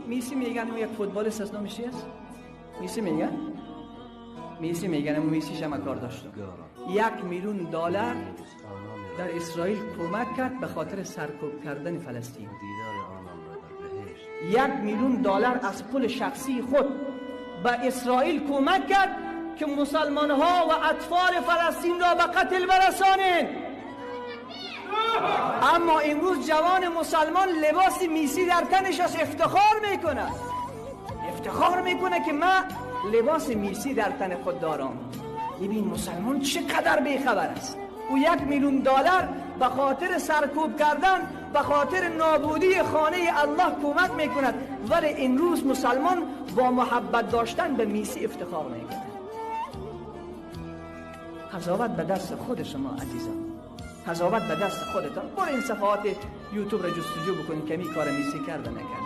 میسی میگن اون یک فوتبالیست است، نامش چیست؟ میسی میگن؟ میسی میگن اون میسی شما کار داشت. 1 میلیون دلار در اسرائیل کمک کرد به خاطر سرکوب کردن فلسطین. 1 میلیون دلار از پول شخصی خود به اسرائیل کمک کرد که مسلمان ها و اطفال فلسطین را به قتل برسانند. اما امروز جوان مسلمان لباس میسی در تنش است، افتخار میکنه که من لباس میسی در تن خود دارم. ببین مسلمان چقدر بیخبر است. او 1 میلیون دلار به خاطر سرکوب کردن، به خاطر نابودی خانه الله کمک میکند، ولی امروز مسلمان با محبت داشتن به میسی افتخار میکنه. قضاوت به دست خود شما عزیزان، قضاوت به دست خودتان. برو این صفحات یوتیوب را جستجو بکنید کمی کار میسی کرده نکرده.